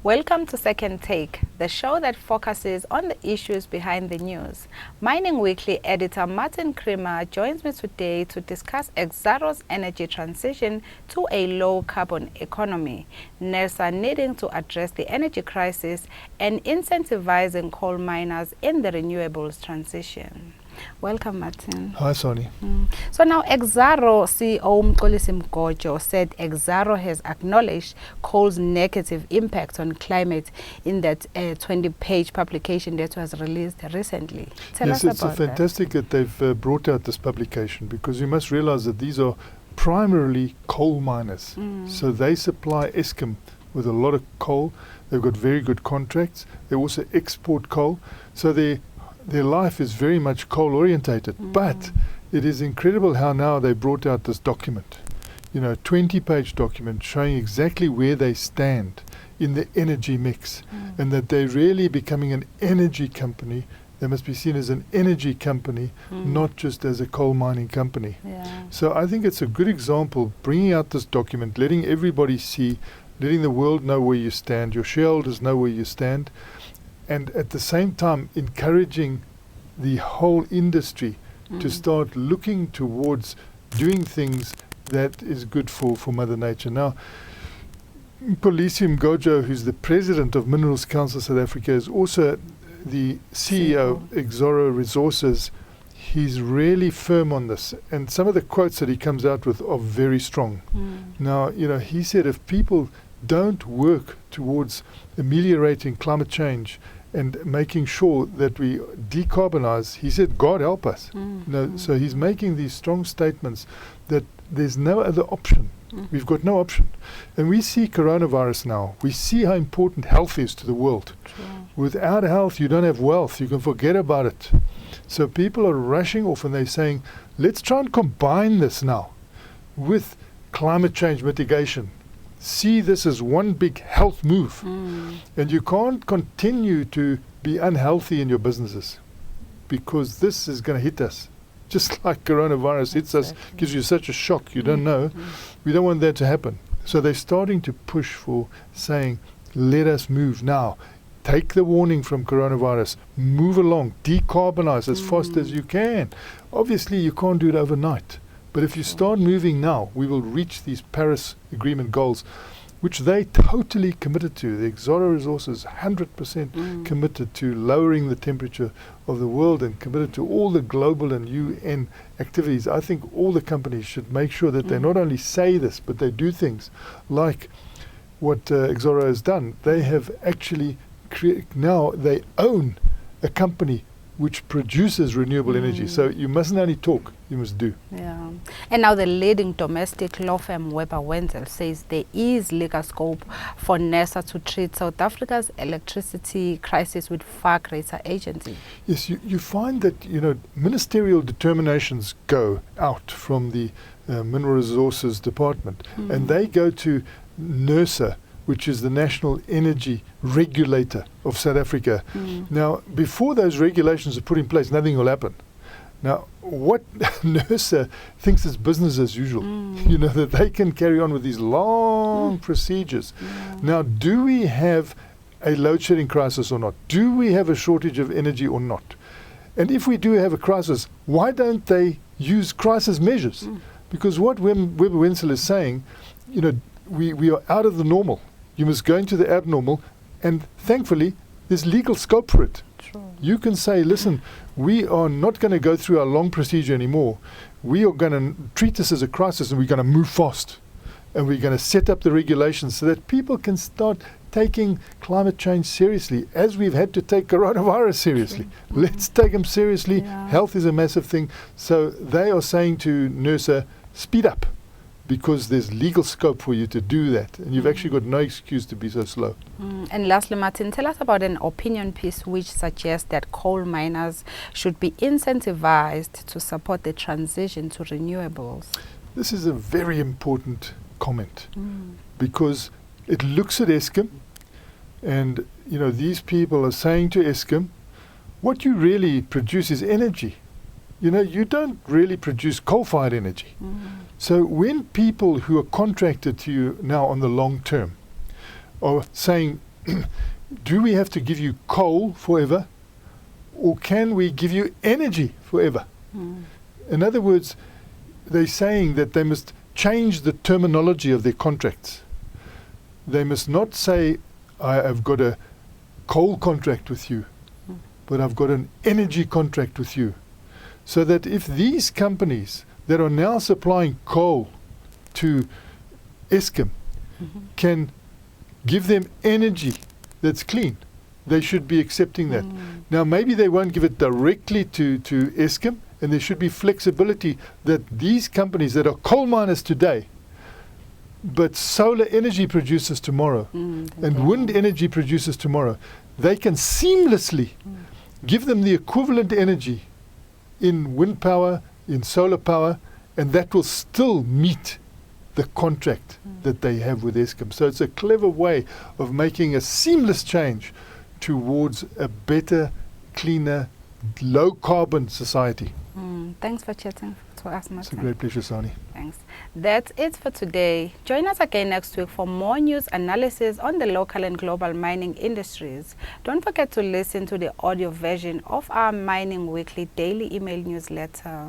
Welcome to Second Take, the show that focuses on the issues behind the news. Mining Weekly editor Martin Creamer joins me today to discuss Exxaro's energy transition to a low-carbon economy, Nersa needing to address the energy crisis, and incentivizing coal miners in the renewables transition. Welcome, Martin. Hi, Sonny. So now Exxaro CEO Mxolisi Mgojo said Exxaro has acknowledged coal's negative impact on climate in that 20-page publication that was released recently. Tell us about that. Yes, it's fantastic that they've brought out this publication, because you must realize that these are primarily coal miners. So they supply Eskom with a lot of coal. They've got very good contracts. They also export coal. So their life is very much coal orientated, but it is incredible how now they brought out this document, 20-page document showing exactly where they stand in the energy mix, and that they're really becoming an energy company. They must be seen as an energy company, not just as a coal mining company. So I think it's a good example, bringing out this document, letting everybody see, letting the world know where you stand, your shareholders know where you stand, and at the same time encouraging the whole industry to start looking towards doing things that is good for Mother Nature. Now, Mxolisi Mgojo, who's the president of Minerals Council South Africa, is also the CEO of Exxaro Resources. He's really firm on this, and some of the quotes that he comes out with are very strong. Now, he said if people don't work towards ameliorating climate change and making sure that we decarbonize, he said, God help us. So he's making these strong statements that there's no other option. We've got no option. And we see coronavirus now. We see how important health is to the world. Without health, you don't have wealth. You can forget about it. So people are rushing off and they're saying, let's try and combine this now with climate change mitigation. See this as one big health move. And you can't continue to be unhealthy in your businesses, because this is going to hit us. Just like coronavirus hits us, gives you such a shock, you don't know. We don't want that to happen. So they're starting to push for saying, let us move now. Take the warning from coronavirus, move along, decarbonize as fast as you can. Obviously, you can't do it overnight. But if you start moving now, we will reach these Paris Agreement goals, which they totally committed to. The Exxaro Resources 100% committed to lowering the temperature of the world, and committed to all the global and UN activities. I think all the companies should make sure that they not only say this, but they do things like what Exxaro has done. They have actually now they own a company which produces renewable energy. So you mustn't only talk, you must do. And now the leading domestic law firm Weber Wenzel says there is legal scope for Nersa to treat South Africa's electricity crisis with far greater agency. Yes, you find that ministerial determinations go out from the Mineral Resources Department, and they go to Nersa, which is the National Energy Regulator of South Africa. Now, before those regulations are put in place, nothing will happen. Now, what Nersa thinks is business as usual, that they can carry on with these long procedures. Now, do we have a load shedding crisis or not? Do we have a shortage of energy or not? And if we do have a crisis, why don't they use crisis measures? Because what Weber Wenzel is saying, we are out of the normal. You must go into the abnormal, and thankfully, there's legal scope for it. You can say, listen, we are not going to go through our long procedure anymore. We are going to treat this as a crisis, and we're going to move fast. And we're going to set up the regulations so that people can start taking climate change seriously, as we've had to take coronavirus seriously. Let's take them seriously. Health is a massive thing. So they are saying to Nersa, speed up, because there's legal scope for you to do that, and you've actually got no excuse to be so slow. And lastly, Martin, tell us about an opinion piece which suggests that coal miners should be incentivized to support the transition to renewables. This is a very important comment, because it looks at Eskom, and these people are saying to Eskom, what you really produce is energy. You don't really produce coal-fired energy. So when people who are contracted to you now on the long term are saying, do we have to give you coal forever, or can we give you energy forever? In other words, they're saying that they must change the terminology of their contracts. They must not say, I have got a coal contract with you, but I've got an energy contract with you. So that if these companies that are now supplying coal to Eskom can give them energy that's clean, they should be accepting that. Now, maybe they won't give it directly to Eskom, and there should be flexibility that these companies that are coal miners today, but solar energy producers tomorrow, and wind energy producers tomorrow, they can seamlessly give them the equivalent energy in wind power, in solar power, and that will still meet the contract that they have with Eskom. So it's a clever way of making a seamless change towards a better, cleaner, low-carbon society. Thanks for chatting to us, Martin. It's a great pleasure, Sani. Thanks. That's it for today. Join us again next week for more news analysis on the local and global mining industries. Don't forget to listen to the audio version of our Mining Weekly daily email newsletter.